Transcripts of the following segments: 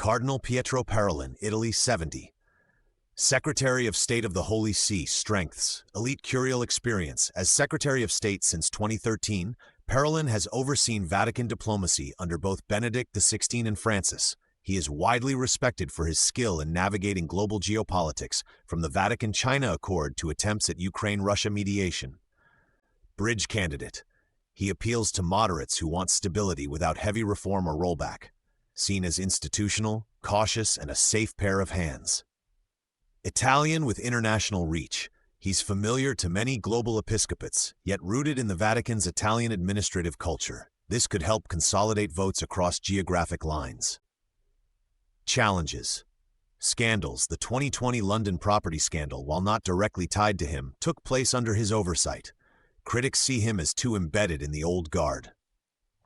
Cardinal Pietro Parolin, Italy 70. Secretary of State of the Holy See, strengths, elite curial experience. As Secretary of State since 2013, Parolin has overseen Vatican diplomacy under both Benedict XVI and Francis. He is widely respected for his skill in navigating global geopolitics, from the Vatican-China Accord to attempts at Ukraine-Russia mediation. Bridge candidate. He appeals to moderates who want stability without heavy reform or rollback. Seen as institutional, cautious, and a safe pair of hands. Italian with international reach. He's familiar to many global episcopates, yet rooted in the Vatican's Italian administrative culture. This could help consolidate votes across geographic lines. Challenges. Scandals. The 2020 London property scandal, while not directly tied to him, took place under his oversight. Critics see him as too embedded in the old guard.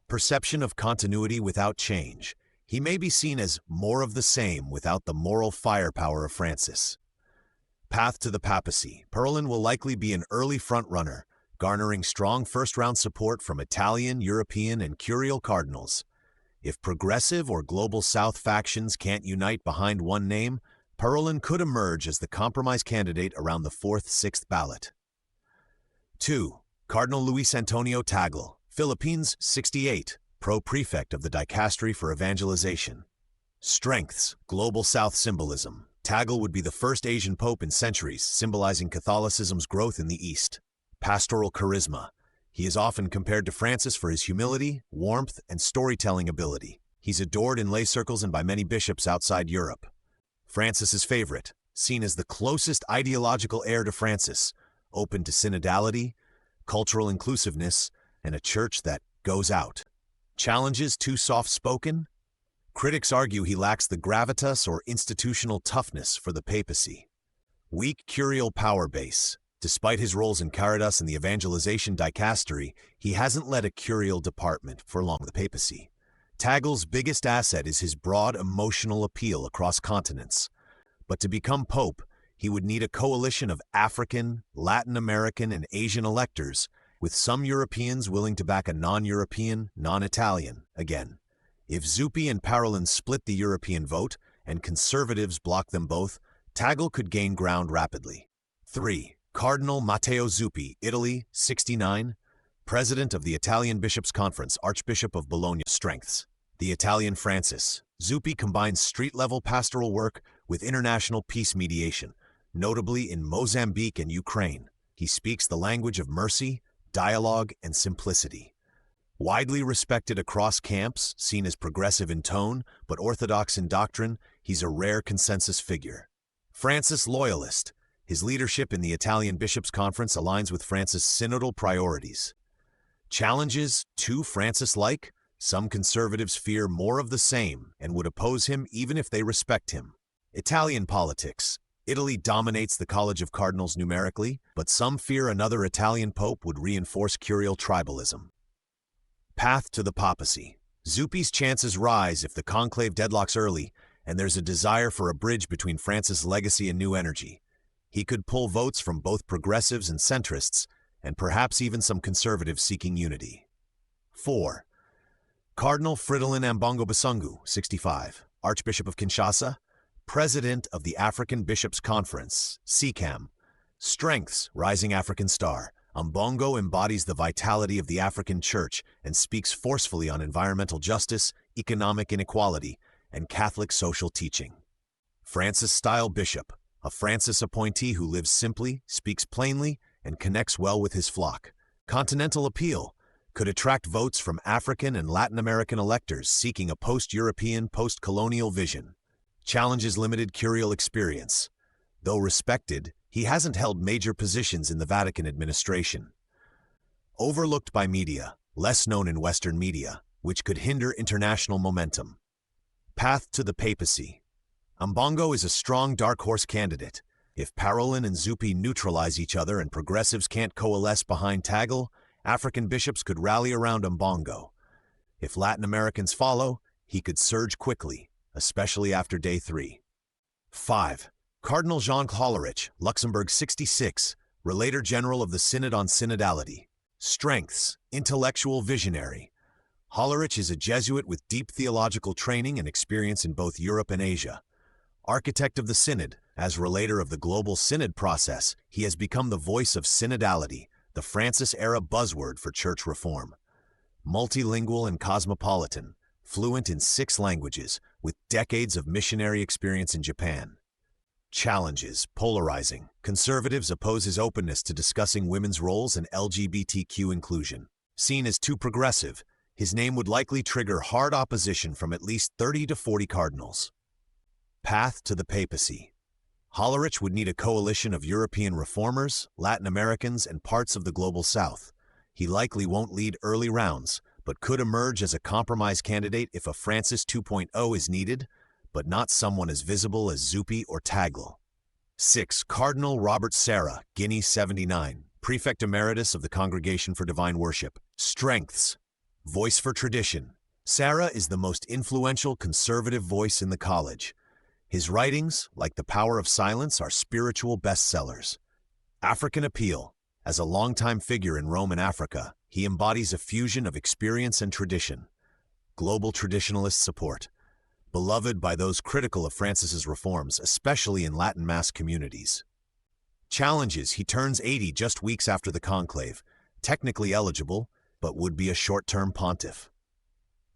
Perception of continuity without change. He may be seen as more of the same without the moral firepower of Francis. Path to the papacy. Parolin will likely be an early frontrunner, garnering strong first-round support from Italian, European, and curial cardinals. If progressive or global South factions can't unite behind one name, Parolin could emerge as the compromise candidate around the 4th-6th ballot. 2. Cardinal Luis Antonio Tagle, Philippines, 68, pro-prefect of the Dicastery for Evangelization. Strengths. Global South symbolism. Tagle would be the first Asian pope in centuries, symbolizing Catholicism's growth in the East. Pastoral charisma. He is often compared to Francis for his humility, warmth, and storytelling ability. He's adored in lay circles and by many bishops outside Europe. Francis's favorite, seen as the closest ideological heir to Francis, open to synodality, cultural inclusiveness, and a church that goes out. Challenges. Too soft-spoken? Critics argue he lacks the gravitas or institutional toughness for the papacy. Weak curial power base. Despite his roles in Caritas and the Evangelization Dicastery, he hasn't led a curial department for long. The papacy. Tagle's biggest asset is his broad emotional appeal across continents. But to become pope, he would need a coalition of African, Latin American, and Asian electors, with some Europeans willing to back a non-European, non-Italian again. If Zuppi and Parolin split the European vote, and conservatives block them both, Tagle could gain ground rapidly. 3. Cardinal Matteo Zuppi, Italy, 69, President of the Italian Bishops' Conference, Archbishop of Bologna. Strengths. The Italian Francis. Zuppi combines street-level pastoral work with international peace mediation, notably in Mozambique and Ukraine. He speaks the language of mercy, dialogue, and simplicity. Widely respected across camps, seen as progressive in tone, but orthodox in doctrine, he's a rare consensus figure. Francis loyalist. His leadership in the Italian Bishops' Conference aligns with Francis' synodal priorities. Challenges. Too Francis-like? Some conservatives fear more of the same and would oppose him even if they respect him. Italian politics. Italy dominates the College of Cardinals numerically, but some fear another Italian pope would reinforce curial tribalism. Path to the papacy. Zuppi's chances rise if the conclave deadlocks early, and there's a desire for a bridge between Francis' legacy and new energy. He could pull votes from both progressives and centrists, and perhaps even some conservatives seeking unity. 4. Cardinal Fridolin Ambongo Basungu, 65, Archbishop of Kinshasa, President of the African Bishops' Conference, CCAM. Strengths. Rising African star. Ambongo embodies the vitality of the African Church and speaks forcefully on environmental justice, economic inequality, and Catholic social teaching. Francis-style bishop. A Francis appointee who lives simply, speaks plainly, and connects well with his flock. Continental appeal. Could attract votes from African and Latin American electors seeking a post-European, post-colonial vision. Challenges. Limited curial experience. Though respected, he hasn't held major positions in the Vatican administration. Overlooked by media, less known in Western media, which could hinder international momentum. Path to the papacy. Ambongo is a strong dark horse candidate. If Parolin and Zuppi neutralize each other and progressives can't coalesce behind Tagle, African bishops could rally around Ambongo. If Latin Americans follow, he could surge quickly, especially after day 3. 5. Cardinal Jean Hollerich, Luxembourg, 66, Relator General of the Synod on Synodality. Strengths. Intellectual visionary. Hollerich is a Jesuit with deep theological training and experience in both Europe and Asia. Architect of the Synod, as relator of the global Synod process, he has become the voice of synodality, the Francis-era buzzword for church reform. Multilingual and cosmopolitan, fluent in 6 languages, with decades of missionary experience in Japan. Challenges: polarizing. Conservatives oppose his openness to discussing women's roles and LGBTQ inclusion. Seen as too progressive, his name would likely trigger hard opposition from at least 30 to 40 cardinals. Path to the papacy. Hollerich would need a coalition of European reformers, Latin Americans, and parts of the global South. He likely won't lead early rounds, but could emerge as a compromise candidate if a Francis 2.0 is needed, but not someone as visible as Zuppi or Tagle. 6. Cardinal Robert Sarah, Guinea 79, Prefect Emeritus of the Congregation for Divine Worship. Strengths: voice for tradition. Sarah is the most influential conservative voice in the college. His writings, like The Power of Silence, are spiritual bestsellers. African appeal. As a longtime figure in Rome and Africa, he embodies a fusion of experience and tradition. Global traditionalist support. Beloved by those critical of Francis's reforms, especially in Latin Mass communities. Challenges: he turns 80 just weeks after the conclave, technically eligible, but would be a short-term pontiff.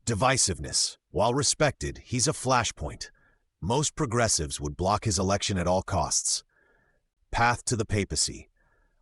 Divisiveness. While respected, he's a flashpoint. Most progressives would block his election at all costs. Path to the papacy.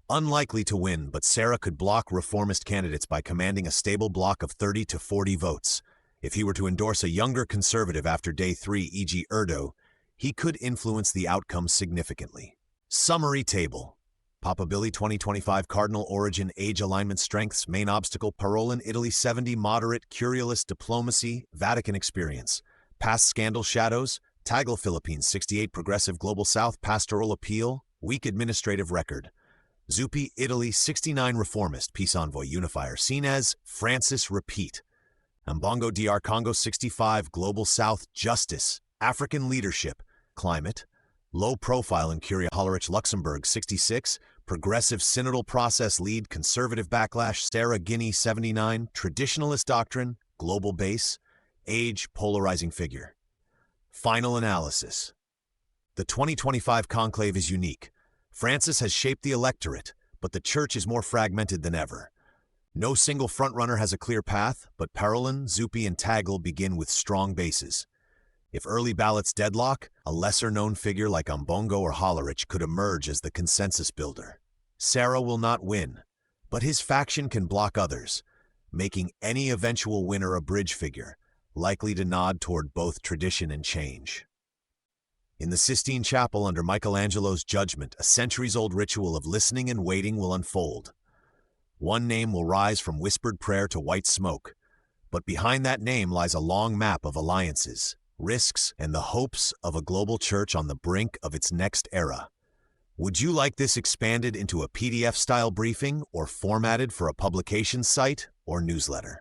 Unlikely to win, but Sarah could block reformist candidates by commanding a stable block of 30 to 40 votes. If he were to endorse a younger conservative after day 3, e.g. Erdo, he could influence the outcome significantly. Summary table. Papabili 2025 Cardinal Origin Age Alignment Strengths Main Obstacle Parolin Italy 70 Moderate Curialist Diplomacy Vatican Experience Past Scandal Shadows Tagle Philippines 68 Progressive Global South Pastoral Appeal Weak Administrative Record Zuppi Italy 69 Reformist Peace Envoy Unifier Seen as Francis Repeat Mbongo DR Congo 65 Global South Justice African Leadership Climate Low Profile in Curia Hollerich Luxembourg 66 Progressive Synodal Process Lead Conservative Backlash Sarah Guinea 79 Traditionalist Doctrine Global Base Age Polarizing Figure. Final analysis. The 2025 conclave is unique. Francis has shaped the electorate, but the church is more fragmented than ever. No single frontrunner has a clear path, but Parolin, Zuppi, and Tagle begin with strong bases. If early ballots deadlock, a lesser-known figure like Mbongo or Hollerich could emerge as the consensus builder. Sarah will not win, but his faction can block others, making any eventual winner a bridge figure, likely to nod toward both tradition and change. In the Sistine Chapel under Michelangelo's judgment, a centuries-old ritual of listening and waiting will unfold. One name will rise from whispered prayer to white smoke, but behind that name lies a long map of alliances, risks, and the hopes of a global church on the brink of its next era. Would you like this expanded into a PDF-style briefing or formatted for a publication site or newsletter?